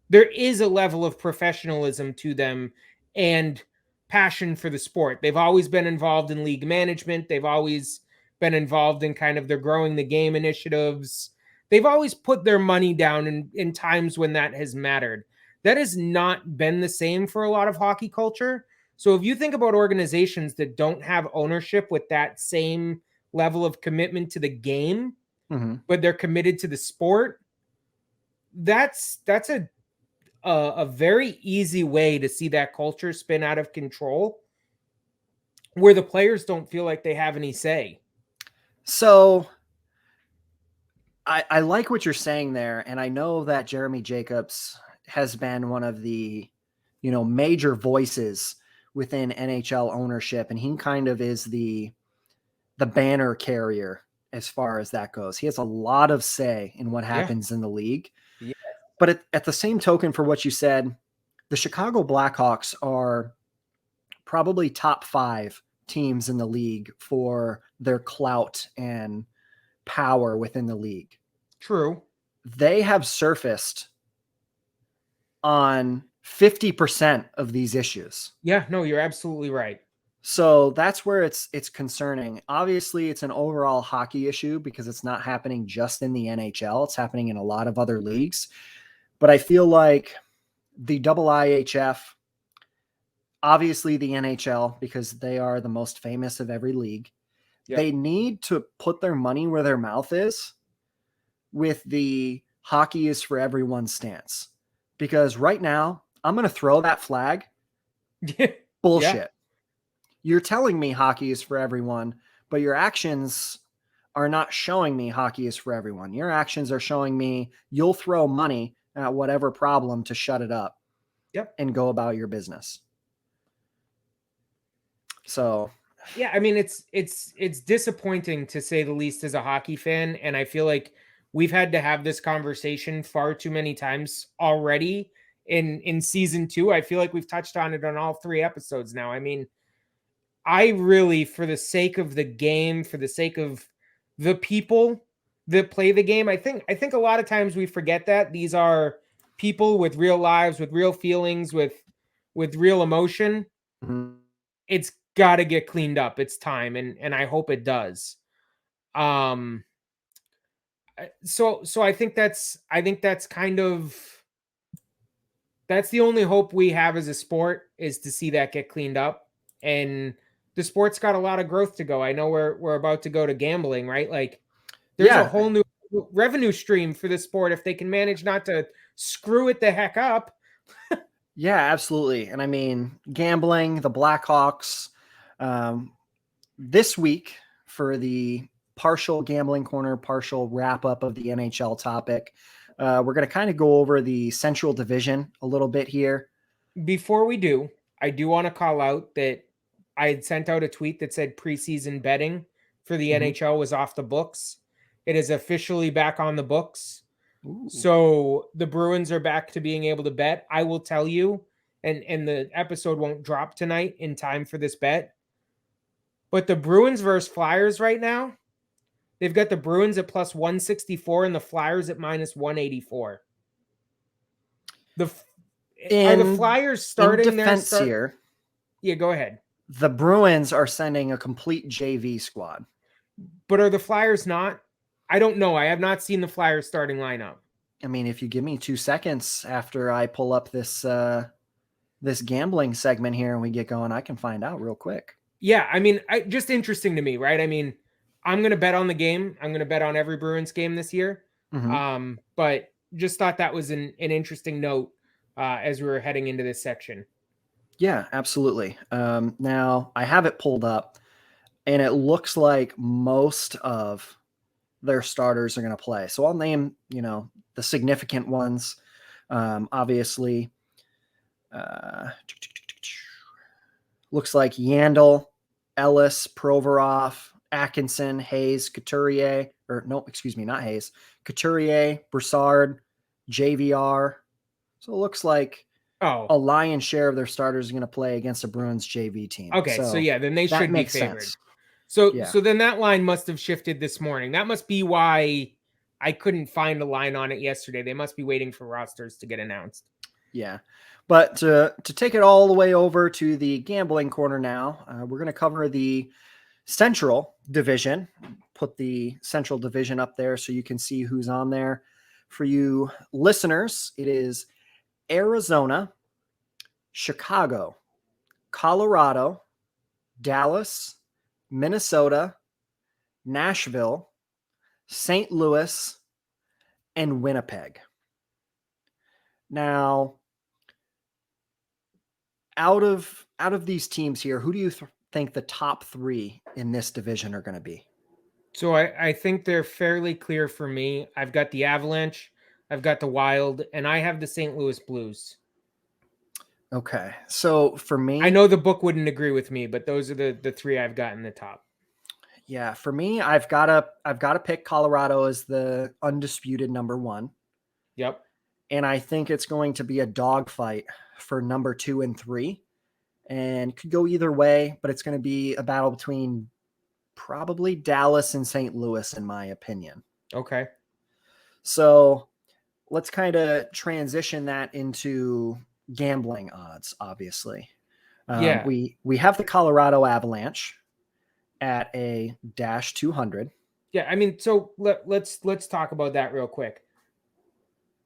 there is a level of professionalism to them and passion for the sport. They've always been involved in league management. They've always been involved in kind of their growing the game initiatives. They've always put their money down in times when that has mattered. That has not been the same for a lot of hockey culture. So if you think about organizations that don't have ownership with that same level of commitment to the game, but they're committed to the sport, that's a very easy way to see that culture spin out of control, where the players don't feel like they have any say. So I like what you're saying there. And I know that Jeremy Jacobs has been one of the, major voices within NHL ownership. And he kind of is the banner carrier as far as that goes. He has a lot of say in what happens in the league. Yeah. But at the same token, for what you said, the Chicago Blackhawks are probably top 5 teams in the league for their clout and power within the league. True. They have surfaced on 50% of these issues. Yeah, no, you're absolutely right. So that's where it's concerning. Obviously, it's an overall hockey issue because it's not happening just in the NHL. It's happening in a lot of other leagues. But I feel like the IIHF, obviously the NHL, because they are the most famous of every league, Yep. they need to put their money where their mouth is with the hockey is for everyone stance. Because right now, I'm going to throw that flag. Yeah. Bullshit. You're telling me hockey is for everyone, but your actions are not showing me hockey is for everyone. Your actions are showing me you'll throw money at whatever problem to shut it up. Yep. And go about your business. So, yeah, I mean it's disappointing to say the least as a hockey fan, and I feel like we've had to have this conversation far too many times already in season 2. I feel like we've touched on it on all 3 episodes now. I mean, I really, for the sake of the game, for the sake of the people that play the game, I think a lot of times we forget that these are people with real lives, with real feelings, with real emotion. It's got to get cleaned up. It's time, and I hope it does. Um so I think that's kind of that's the only hope we have as a sport, is to see that get cleaned up. And the sport's got a lot of growth to go. I know we're about to go to gambling, right? Like there's a yeah, whole new revenue stream for the sport if they can manage not to screw it the heck up. yeah, absolutely. And I mean, gambling, the Blackhawks, this week for the partial gambling corner, partial wrap up of the NHL topic, we're going to kind of go over the Central Division a little bit here. Before we do, I do want to call out that I had sent out a tweet that said preseason betting for the NHL was off the books. It is officially back on the books. Ooh. So the Bruins are back to being able to bet. I will tell you, and the episode won't drop tonight in time for this bet. But the Bruins versus Flyers right now, they've got the Bruins at plus 164 and the Flyers at minus 184. Are the Flyers starting in defense here? Yeah, go ahead. The Bruins are sending a complete JV squad. But are the Flyers not? I don't know. I have not seen the Flyers starting lineup. I mean, if you give me 2 seconds after I pull up this this gambling segment here and we get going, I can find out real quick. Yeah, I mean, just interesting to me, right? I mean, I'm going to bet on the game. I'm going to bet on every Bruins game this year. But just thought that was an interesting note as we were heading into this section. Yeah, absolutely. Now, I have it pulled up, and it looks like most of their starters are going to play. So I'll name, the significant ones. Obviously, looks like Yandel, Ellis, Provorov, Atkinson, Hayes, Couturier, not Hayes, Couturier, Broussard, JVR. So it looks like a lion's share of their starters are going to play against the Bruins JV team. Okay, so yeah, then they should be favored. Sense. So then that line must have shifted this morning. That must be why I couldn't find a line on it yesterday. They must be waiting for rosters to get announced. Yeah. But to take it all the way over to the gambling corner now, we're going to cover the Central Division. Put the Central Division up there so you can see who's on there. For you listeners, it is Arizona, Chicago, Colorado, Dallas, Minnesota, Nashville, St. Louis, and Winnipeg. Now, out of these teams here, who do you think the top 3 in this division are going to be? So I think they're fairly clear for me. I've got the Avalanche, I've got the Wild, and I have the St. Louis Blues. Okay. So for me, I know the book wouldn't agree with me, but those are the 3 I've got in the top. Yeah, for me, I've got to pick Colorado as the undisputed number 1. Yep. And I think it's going to be a dogfight for number 2 and 3. And could go either way, but it's going to be a battle between probably Dallas and St. Louis, in my opinion. Okay. So let's kind of transition that into gambling odds, obviously. Yeah. We have the Colorado Avalanche at a -200. Yeah. I mean, so let's talk about that real quick.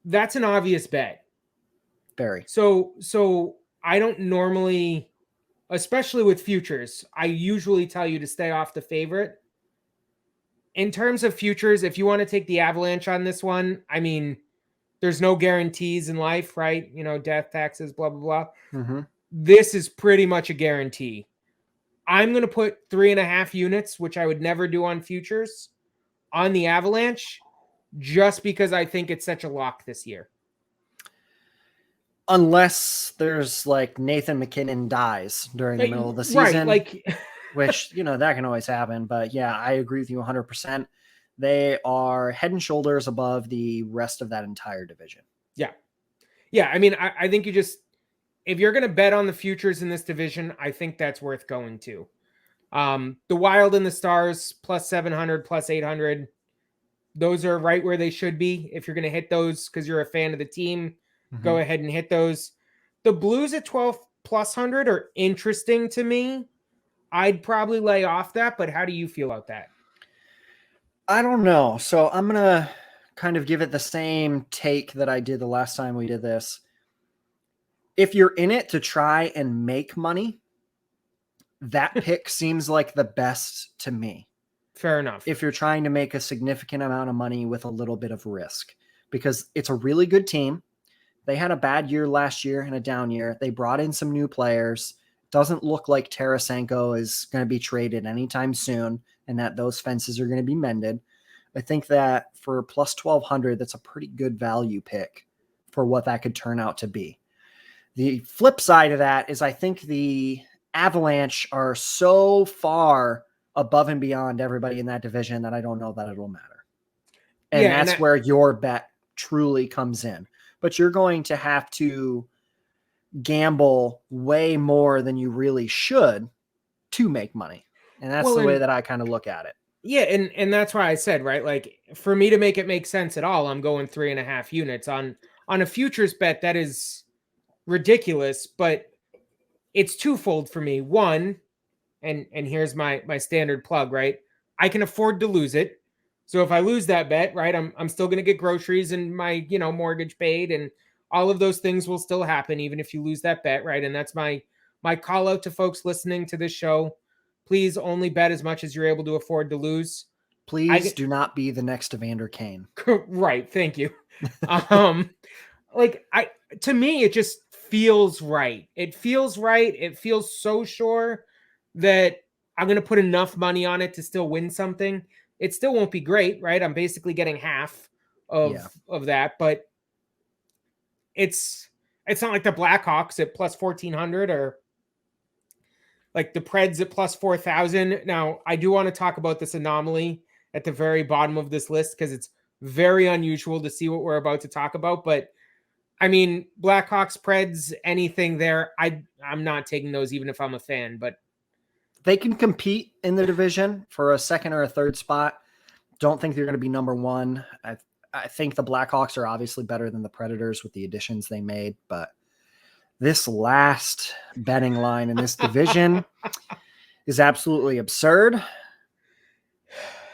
That's an obvious bet. Very. So I don't normally, especially with futures, I usually tell you to stay off the favorite. In terms of futures, if you want to take the Avalanche on this one, I mean, there's no guarantees in life, right? You know, death, taxes, blah, blah, blah. Mm-hmm. This is pretty much a guarantee. I'm going to put 3.5 units, which I would never do on futures, on the Avalanche, just because I think it's such a lock this year. Unless there's like Nathan McKinnon dies during the middle of the season, right? Which, that can always happen. But yeah, I agree with you 100%. They are head and shoulders above the rest of that entire division. Yeah. Yeah. I mean, I think if you're going to bet on the futures in this division, I think that's worth going to. The Wild and the Stars +700, +800. Those are right where they should be. If you're going to hit those because you're a fan of the team, go ahead and hit those. The Blues at 12 +100 are interesting to me. I'd probably lay off that, but how do you feel about that? I don't know. So I'm going to kind of give it the same take that I did the last time we did this. If you're in it to try and make money, that pick seems like the best to me. Fair enough. If you're trying to make a significant amount of money with a little bit of risk, because it's a really good team. They had a bad year last year and a down year. They brought in some new players. Doesn't look like Tarasenko is going to be traded anytime soon and that those fences are going to be mended. I think that for +1,200, that's a pretty good value pick for what that could turn out to be. The flip side of that is I think the Avalanche are so far above and beyond everybody in that division that I don't know that it'll matter. And that's where your bet truly comes in. But you're going to have to gamble way more than you really should to make money. And that's the way that I kind of look at it. Yeah, and that's why I said, right, like for me to make it make sense at all, I'm going 3.5 units on a futures bet. That is ridiculous, but it's twofold for me. One, and here's my standard plug, right? I can afford to lose it. So if I lose that bet, right, I'm still going to get groceries and my, mortgage paid, and all of those things will still happen even if you lose that bet, right? And that's my call out to folks listening to this show. Please only bet as much as you're able to afford to lose. Please do not be the next Evander Kane. Right, thank you. To me, it just feels right. It feels right. It feels so sure that I'm going to put enough money on it to still win something. It still won't be great, right? I'm basically getting half of that, but it's not like the Blackhawks at +1,400 or like the Preds at +4,000. Now, I do want to talk about this anomaly at the very bottom of this list because it's very unusual to see what we're about to talk about. But I mean, Blackhawks, Preds, anything there, I'm not taking those even if I'm a fan, but they can compete in the division for a second or a third spot. Don't think they're going to be number one. I think the Blackhawks are obviously better than the Predators with the additions they made, but this last betting line in this division is absolutely absurd.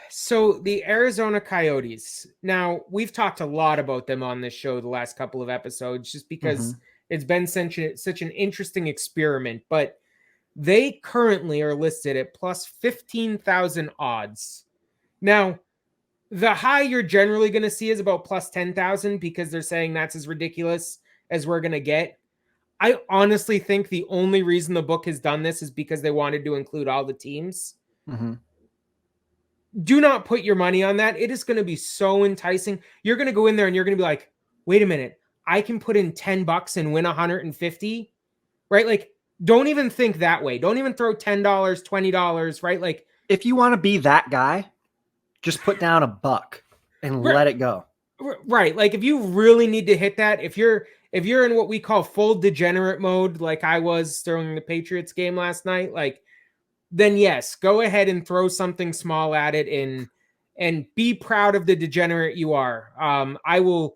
So the Arizona Coyotes. Now, we've talked a lot about them on this show the last couple of episodes just because it's been such an interesting experiment, but they currently are listed at +15,000 odds. Now, the high you're generally going to see is about +10,000 because they're saying that's as ridiculous as we're going to get. I honestly think the only reason the book has done this is because they wanted to include all the teams. Do not put your money on that. It is going to be so enticing. You're going to go in there and you're going to be like, wait a minute, I can put in $10 and win 150, right? Like, don't even think that way. Don't even throw $10, $20, right? Like, if you want to be that guy, just put down $1 and let it go. Right. Like, if you really need to hit that, if you're in what we call full degenerate mode, like I was during the Patriots game last night, like, then yes, go ahead and throw something small at it and be proud of the degenerate you are. I will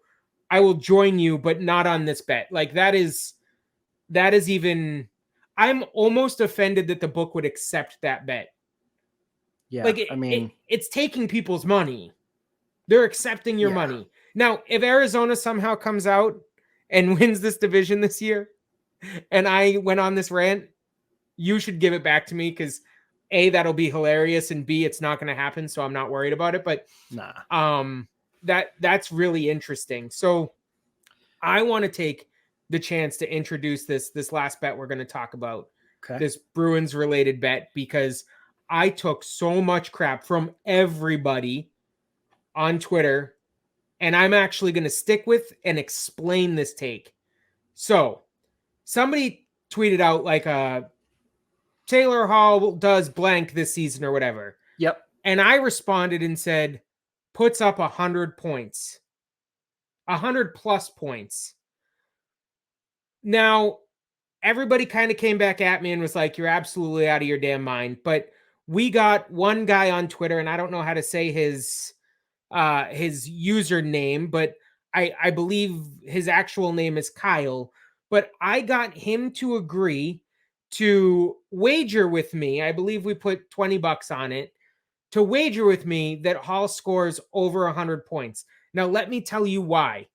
join you, but not on this bet. Like that is even, I'm almost offended that the book would accept that bet. Yeah, Like, it's taking people's money. They're accepting your money. Now, if Arizona somehow comes out and wins this division this year, and I went on this rant, you should give it back to me, because A, that'll be hilarious, and B, it's not going to happen, so I'm not worried about it. But that's really interesting. So I want to take the chance to introduce this last bet we're going to talk about, this Bruins related bet, because I took so much crap from everybody on Twitter, and I'm actually going to stick with and explain this take. So somebody tweeted out like Taylor Hall does blank this season or whatever. Yep. And I responded and said, puts up 100 points, 100 plus points. Now, everybody kind of came back at me and was like, you're absolutely out of your damn mind. But we got one guy on Twitter, and I don't know how to say his username, but I believe his actual name is Kyle. But I got him to agree to wager with me. I believe we put $20 on it, to wager with me that Hall scores over 100 points. Now, let me tell you why.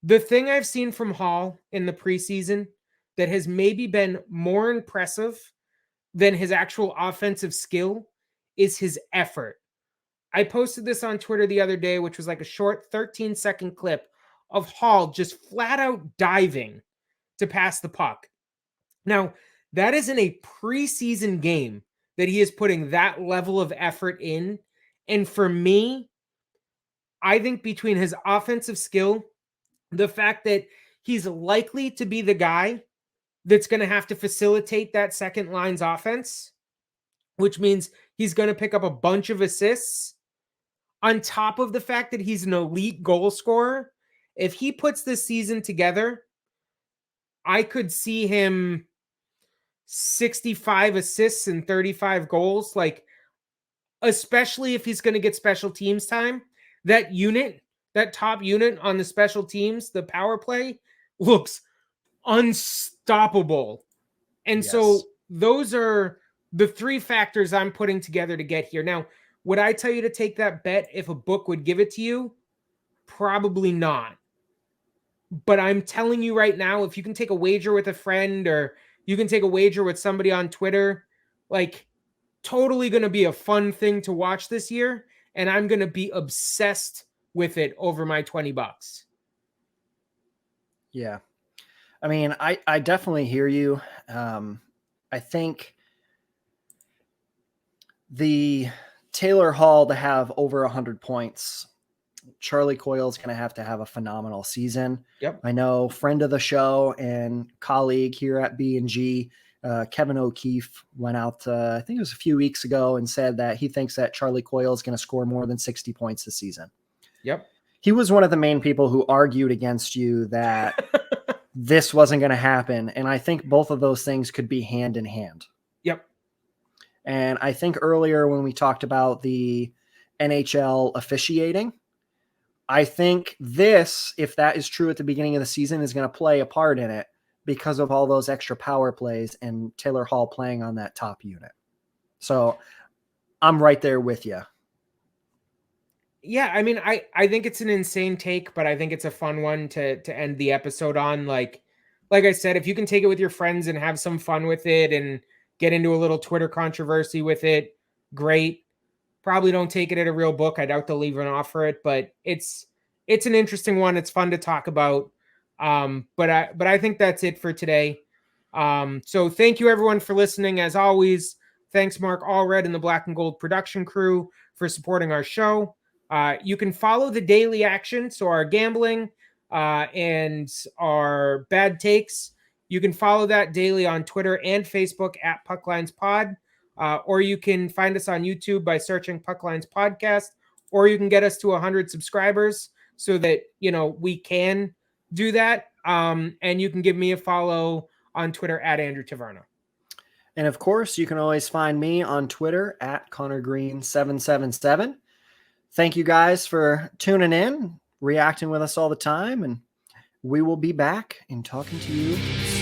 The thing I've seen from Hall in the preseason that has maybe been more impressive than his actual offensive skill is his effort. I posted this on Twitter the other day, which was like a short 13-second clip of Hall just flat out diving to pass the puck. Now, that is in a preseason game that he is putting that level of effort in. And for me, I think between his offensive skill, the fact that he's likely to be the guy that's going to have to facilitate that second line's offense, which means he's going to pick up a bunch of assists, on top of the fact that he's an elite goal scorer. If he puts this season together, I could see him 65 assists and 35 goals, like, especially if he's going to get special teams time. That unit, that top unit on the special teams, the power play, looks unstoppable. And so those are the three factors I'm putting together to get here. Now, would I tell you to take that bet if a book would give it to you? Probably not. But I'm telling you right now, if you can take a wager with a friend, or you can take a wager with somebody on Twitter, like, totally going to be a fun thing to watch this year. And I'm going to be obsessed with it over my $20. Yeah. I mean, I definitely hear you. I think the Taylor Hall to have over 100 points, Charlie Coyle's going to have a phenomenal season. Yep. I know friend of the show and colleague here at B&G, Kevin O'Keefe, went out, I think it was a few weeks ago, and said that he thinks that Charlie Coyle is going to score more than 60 points this season. Yep. He was one of the main people who argued against you that this wasn't going to happen. And I think both of those things could be hand in hand. Yep. And I think earlier when we talked about the NHL officiating, I think this, if that is true at the beginning of the season, is going to play a part in it because of all those extra power plays and Taylor Hall playing on that top unit. So I'm right there with you. Yeah, I mean, I think it's an insane take, but I think it's a fun one to end the episode on. Like I said, if you can take it with your friends and have some fun with it and get into a little Twitter controversy with it, great. Probably don't take it at a real book. I doubt they'll even offer it, but it's an interesting one. It's fun to talk about. But I think that's it for today. So thank you everyone for listening. As always, thanks Mark Allred and the Black and Gold production crew for supporting our show. You can follow the daily action, so our gambling and our bad takes. You can follow that daily on Twitter and Facebook at PucklinesPod, or you can find us on YouTube by searching Pucklines Podcast, or you can get us to 100 subscribers so that, you know, we can do that. And you can give me a follow on Twitter at Andrew Taverna. And of course, you can always find me on Twitter at ConnorGreen777. Thank you guys for tuning in, reacting with us all the time, and we will be back and talking to you soon.